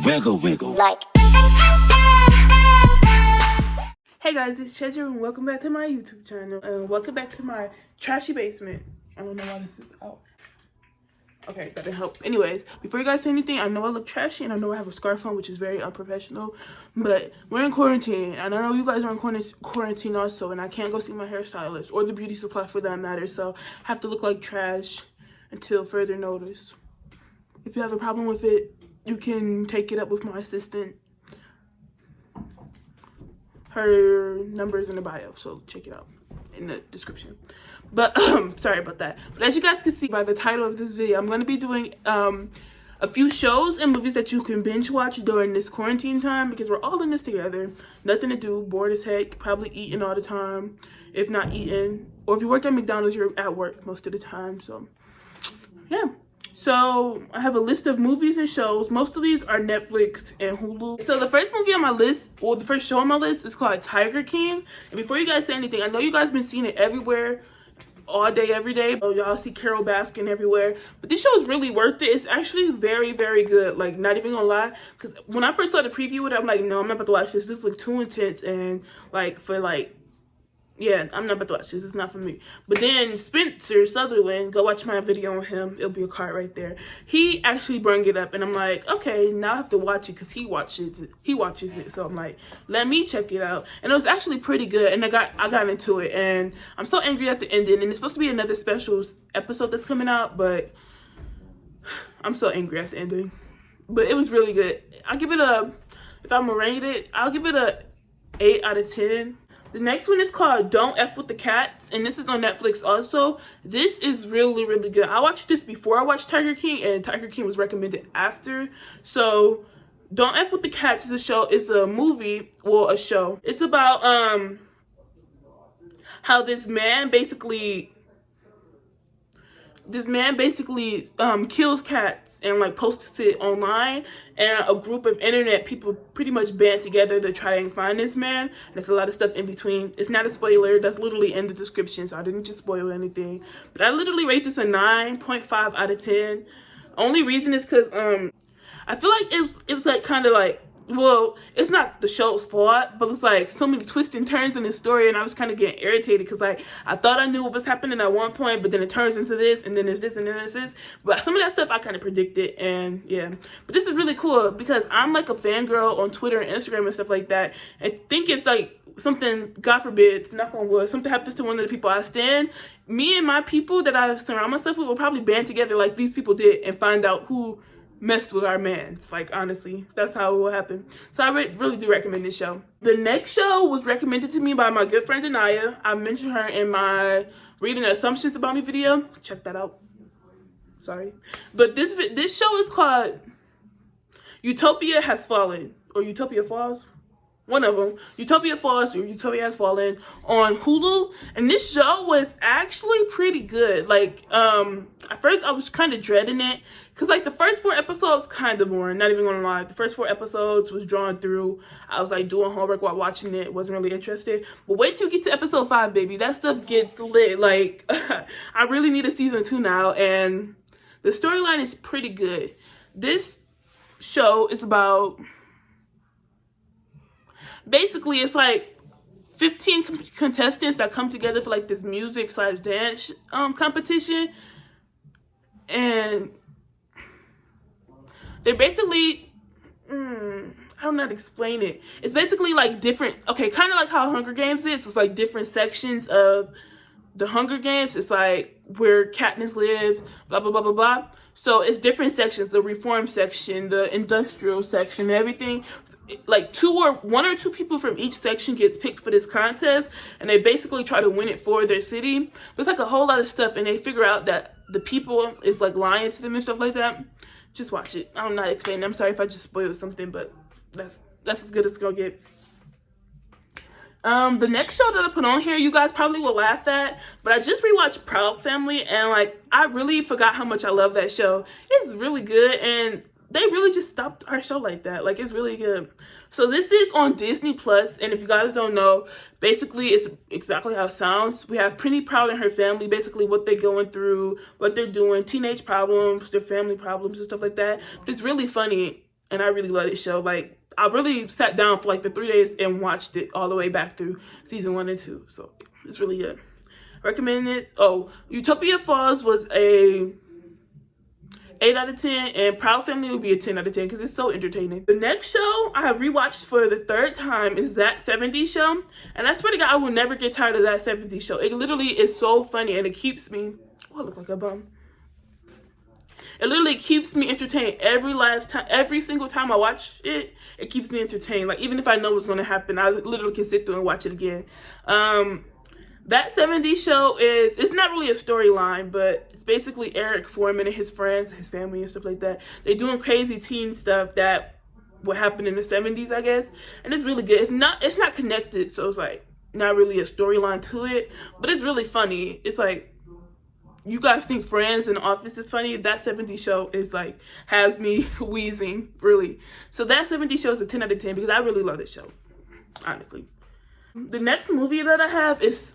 Wiggle, wiggle. Like. Hey guys, it's Treasure and welcome back to my YouTube channel and welcome back to my trashy basement. I don't know why this is out. Okay, that didn't help. Anyways, before you guys say anything, I know I look trashy and I know I have a scarf on, which is very unprofessional, but we're in quarantine and I know you guys are in quarantine also, and I can't go see my hairstylist or the beauty supply for that matter, so I have to look like trash until further notice. If you have a problem with it, you can take it up with my assistant. Her number is in the bio, so check it out in the description. But sorry about that. But as you guys can see by the title of this video, I'm going to be doing a few shows and movies that you can binge watch during this quarantine time, because we're all in this together. Nothing to do, bored as heck, probably eating all the time, if not eating. Or if you work at McDonald's, you're at work most of the time. So yeah. So I have a list of movies and shows. Most of these are Netflix and Hulu. So the first movie on my list, or the first show on my list, is called Tiger King. And before you guys say anything, I know you guys been seeing it everywhere, all day, every day. Oh, y'all see Carol Baskin everywhere. But this show is really worth it. It's actually very, very good. Like, not even gonna lie. Because when I first saw the preview of it, I'm like, no, I'm not about to watch this. This looks too intense. And yeah, I'm not about to watch this. It's not for me. But then Spencer Sutherland, go watch my video on him. It'll be a card right there. He actually brought it up, and I'm like, okay, now I have to watch it because he watches it. So I'm like, let me check it out. And it was actually pretty good, and I got into it, and I'm so angry at the ending. And it's supposed to be another special episode that's coming out, but I'm so angry at the ending. But it was really good. I'll give it if I'm gonna rate it, I'll give it a 8 out of 10. The next one is called Don't F With The Cats, and this is on Netflix also. This is really, really good. I watched this before I watched Tiger King, and Tiger King was recommended after. So Don't F With The Cats is a show. It's a movie, well, a show. It's about how this man basically kills cats and like posts it online, and a group of internet people pretty much band together to try and find this man. There's a lot of stuff in between. It's not a spoiler. That's literally in the description, so I didn't just spoil anything. But I literally rate this a 9.5 out of 10. Only reason is because I feel like it was like kind of like, well, it's not the show's fault, but it's like so many twists and turns in the story, and I was kind of getting irritated because like I thought I knew what was happening at one point, but then it turns into this, and then there's this, and then there's this. But some of that stuff I kind of predicted, and yeah. But this is really cool because I'm like a fangirl on Twitter and Instagram and stuff like that. And think if like something, God forbid, knock on wood, something happens to one of the people I stand, me and my people that I surround myself with will probably band together like these people did and find out who messed with our mans. Like, honestly, that's how it will happen. So I really do recommend this show. The next show was recommended to me by my good friend Anaya. I mentioned her in my Reading Assumptions About Me video. Check that out. Sorry. But this show is called Utopia Has Fallen, or Utopia Falls. One of them. Utopia Falls or Utopia Has Fallen on Hulu. And this show was actually pretty good. Like, at first I was kind of dreading it, because like the first 4 episodes kind of boring, not even gonna lie. The first 4 episodes was drawn through. I was like doing homework while watching it. Wasn't really interested. But wait till you get to episode 5, baby. That stuff gets lit. Like, I really need a season 2 now. And the storyline is pretty good. This show is about, basically, it's like 15 contestants that come together for like this music/dance competition, and they're basically, I don't know how to explain it. It's basically like different, okay, kind of like how Hunger Games is. It's like different sections of the Hunger Games. It's like where Katniss live, blah, blah, blah, blah, blah. So it's different sections, the reform section, the industrial section, everything. Like 1 or 2 people from each section gets picked for this contest, and they basically try to win it for their city. But it's like a whole lot of stuff, and they figure out that the people is like lying to them and stuff like that. Just watch it. I'm not explaining. I'm sorry if I just spoiled something, but that's as good as it's gonna get. The next show that I put on here, you guys probably will laugh at, but I just rewatched Proud Family, and like I really forgot how much I love that show. It's really good, and they really just stopped our show like that. Like, it's really good. So this is on Disney Plus, and if you guys don't know, basically it's exactly how it sounds. We have Penny Proud and her family, basically what they're going through, what they're doing, teenage problems, their family problems and stuff like that. But it's really funny. and I really love this show. Like, I really sat down for like the 3 days and watched it all the way back through season 1 and 2. So it's really good. Recommend it. Oh, Utopia Falls was a 8 out of 10, and Proud Family would be a 10 out of 10 because it's so entertaining. The next show I have rewatched for the 3rd time is That 70s Show, and I swear to God, I will never get tired of That 70s Show. It literally is so funny, and it keeps me, oh, I look like a bum. It literally keeps me entertained every single time I watch it. It keeps me entertained. Like, even if I know what's going to happen, I literally can sit through and watch it again. That 70s Show it's not really a storyline, but it's basically Eric Foreman and his friends, his family and stuff like that. They're doing crazy teen stuff that would happen in the 70s, I guess. And it's really good. It's not connected, so it's like not really a storyline to it, but it's really funny. It's like, you guys think Friends and Office is funny? That 70s Show is like, has me wheezing, really. So That 70s Show is a 10 out of 10 because I really love this show, honestly. The next movie that I have is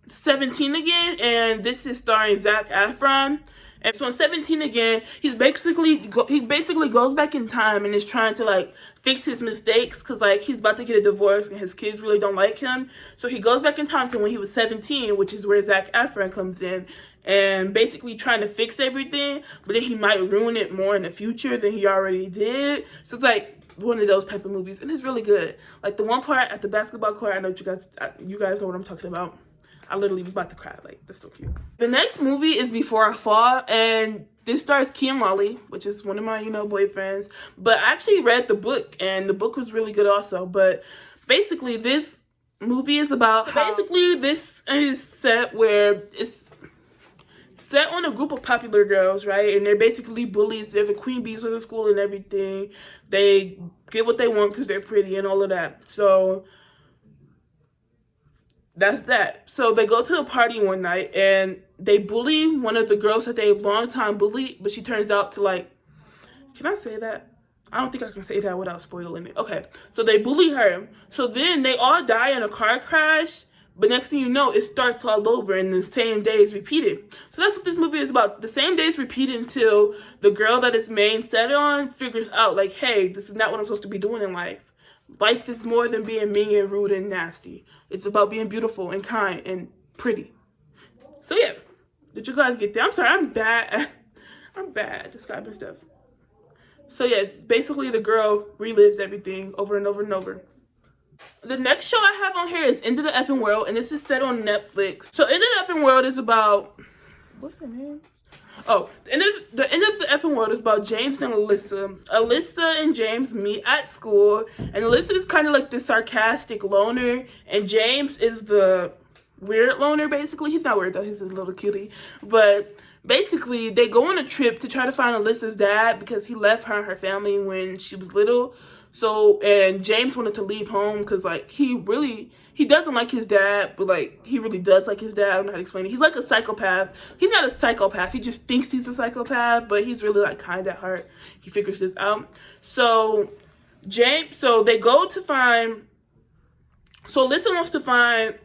17 Again, and this is starring Zac Efron. And so in 17 Again, he basically goes back in time and is trying to like fix his mistakes because like he's about to get a divorce and his kids really don't like him. So he goes back in time to when he was 17, which is where Zac Efron comes in, and basically trying to fix everything, but then he might ruin it more in the future than he already did. So it's like one of those type of movies, and it's really good. Like the one part at the basketball court, I know you guys know what I'm talking about. I literally was about to cry. Like, that's so cute. The next movie is Before I Fall, and this stars Kean Lawley, which is one of my, boyfriends. But I actually read the book, and the book was really good also. But basically, this movie is about this is set where it's set on a group of popular girls, right? And they're basically bullies. They're the queen bees of the school and everything. They get what they want because they're pretty and all of that. So that's that. So they go to a party one night and they bully one of the girls that they've long time bullied, but she turns out to like, can I say that? I don't think I can say that without spoiling it. Okay, so they bully her. So then they all die in a car crash, but next thing you know, it starts all over and the same day is repeated. So that's what this movie is about. The same day is repeated until the girl that is main set on figures out like, hey, this is not what I'm supposed to be doing in life. Life is more than being mean and rude and nasty. It's about being beautiful and kind and pretty. So yeah, did you guys get that? I'm sorry, I'm bad. I'm bad at describing stuff. So yeah, it's basically the girl relives everything over and over and over. The next show I have on here is End of the Effing World, and this is set on Netflix. So End of the Effing World is about, what's the name? Oh, the end of the Effing World is about James and Alyssa. Alyssa and James meet at school, and Alyssa is kind of like the sarcastic loner, and James is the weird loner, basically. He's not weird, though. He's a little cutie. But basically, they go on a trip to try to find Alyssa's dad because he left her and her family when she was little. So, and James wanted to leave home because, like, he doesn't like his dad, but, like, he really does like his dad. I don't know how to explain it. He's like a psychopath. He's not a psychopath. He just thinks he's a psychopath, but he's really, like, kind at heart. He figures this out. So, they go to find, so Alyssa wants to find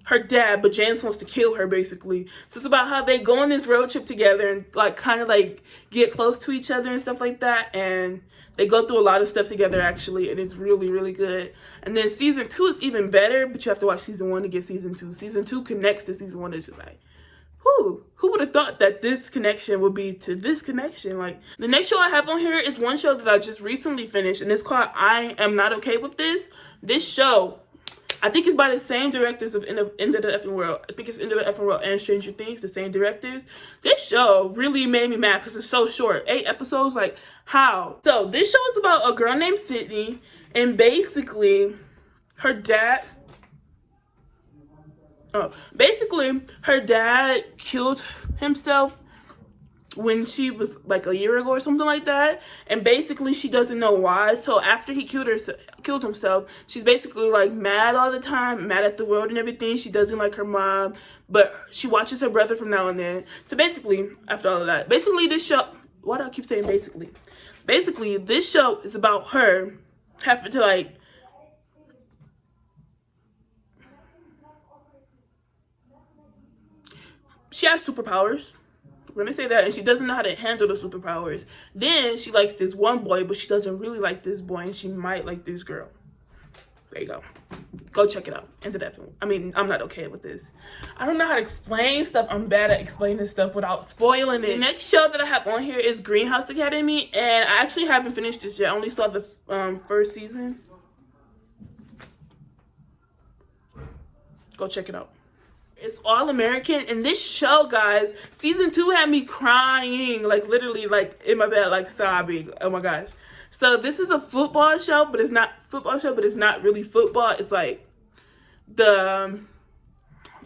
her dad, but James wants to kill her, basically. So it's about how they go on this road trip together and, like, kind of, like, get close to each other and stuff like that, and they go through a lot of stuff together, actually, and it's really, really good. And then season 2 is even better, but you have to watch season 1 to get season 2. Season 2 connects to season 1. It's just like, who would have thought that this connection would be to this connection? Like, the next show I have on here is one show that I just recently finished, and it's called I Am Not Okay With This. This show, I think it's by the same directors of End of the Effing World. I think it's End of the Effing World and Stranger Things, the same directors. This show really made me mad because it's so short. 8 episodes, like, how? So, this show is about a girl named Sydney, and basically, her dad killed himself when she was like a year ago or something like that, and basically she doesn't know why. So after he killed himself, she's basically like mad all the time, mad at the world and everything. She doesn't like her mom, but she watches her brother from now and then. So basically, after all of that, basically this show, why do I keep saying basically? Basically, this show is about her having to like she has superpowers. We're gonna say that. And she doesn't know how to handle the superpowers. Then she likes this one boy, but she doesn't really like this boy, and she might like this girl. There you go. Go check it out. End of that film. I mean, I'm not okay with this. I don't know how to explain stuff. I'm bad at explaining stuff without spoiling it. The next show that I have on here is Greenhouse Academy, and I actually haven't finished this yet. I only saw the first season. Go check it out. It's all American, and this show, guys, season 2 had me crying, like literally, like in my bed, like sobbing. Oh my gosh. So this is a football show, but it's not really football. It's like let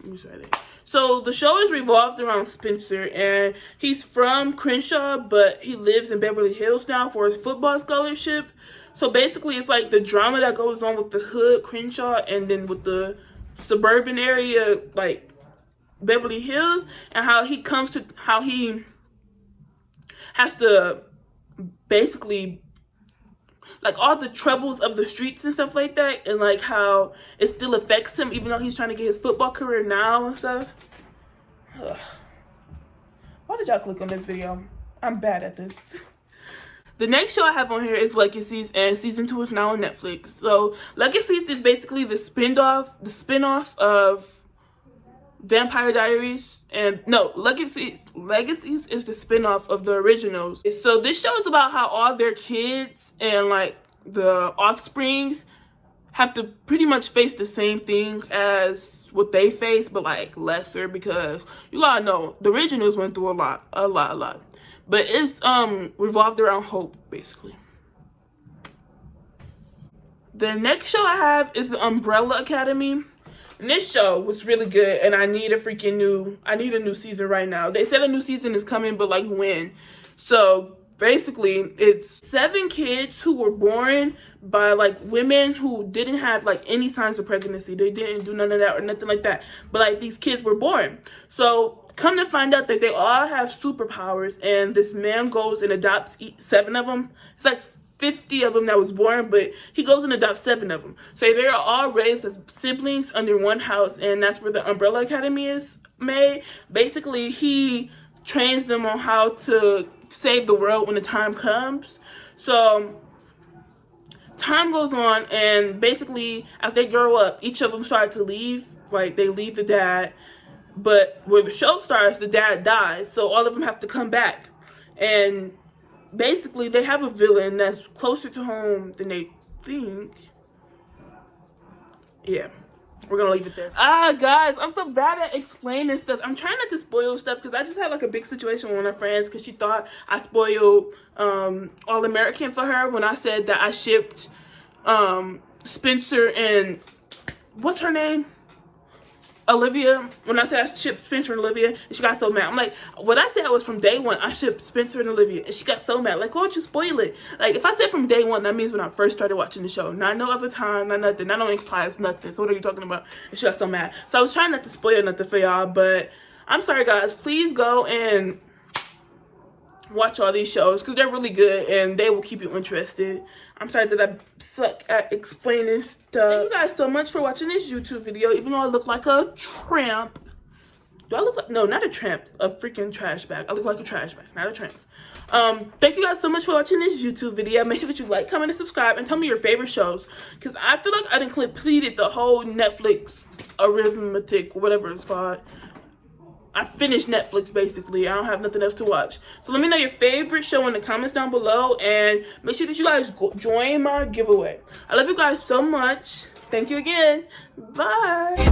me try that. So the show is revolved around Spencer, and he's from Crenshaw, but he lives in Beverly Hills now for his football scholarship. So basically, it's like the drama that goes on with the hood, Crenshaw, and then with the suburban area, like Beverly Hills, and how he has to basically, like, all the troubles of the streets and stuff like that, and like how it still affects him even though he's trying to get his football career now and stuff. Ugh. Why did y'all click on this video? I'm bad at this. The next show I have on here is Legacies, and season 2 is now on Netflix. So Legacies is basically the spin-off of Vampire Diaries. And no, Legacies is the spin-off of the originals. So this show is about how all their kids and like the offsprings have to pretty much face the same thing as what they face, but like lesser, because you gotta know the originals went through a lot. But it's revolved around hope, basically. The next show I have is the Umbrella Academy. And this show was really good, and I need a new season right now. They said a new season is coming, but like when? So basically, it's 7 kids who were born by like women who didn't have like any signs of pregnancy. They didn't do none of that or nothing like that. But like these kids were born. So come to find out that they all have superpowers, and this man goes and adopts 7 of them. It's like 50 of them that was born, but he goes and adopts 7 of them. So they're all raised as siblings under one house, and that's where the Umbrella Academy is made. Basically, he trains them on how to save the world when the time comes. So time goes on, and basically as they grow up, each of them start to leave. Like they leave the dad. But where the show starts, the dad dies, so all of them have to come back. And basically, they have a villain that's closer to home than they think. Yeah, we're gonna leave it there. Guys, I'm so bad at explaining stuff. I'm trying not to spoil stuff, because I just had like a big situation with one of my friends, because she thought I spoiled All American for her when I said that I shipped Spencer and what's her name? Olivia. When I said I shipped Spencer and Olivia, and she got so mad. I'm like, what I said was from day one, I shipped Spencer and Olivia, and she got so mad. Like, why don't you spoil it? Like, if I said from day one, that means when I first started watching the show. Not no other time, not nothing. That don't imply nothing. So what are you talking about? And she got so mad. So I was trying not to spoil nothing for y'all, but I'm sorry, guys. Please go and watch all these shows, because they're really good and they will keep you interested. I'm sorry that I suck at explaining stuff. Thank you guys so much for watching this YouTube video, even though I look like a tramp. Do I look like, no, not a tramp, a freaking trash bag. I look like a trash bag, not a tramp. Thank you guys so much for watching this YouTube video. Make sure that you like, comment, and subscribe, and tell me your favorite shows, because I feel like I done completed the whole Netflix arithmetic, whatever it's called. I finished Netflix, basically. I don't have nothing else to watch. So let me know your favorite show in the comments down below, and make sure that you guys join my giveaway. I love you guys so much. Thank you again. Bye.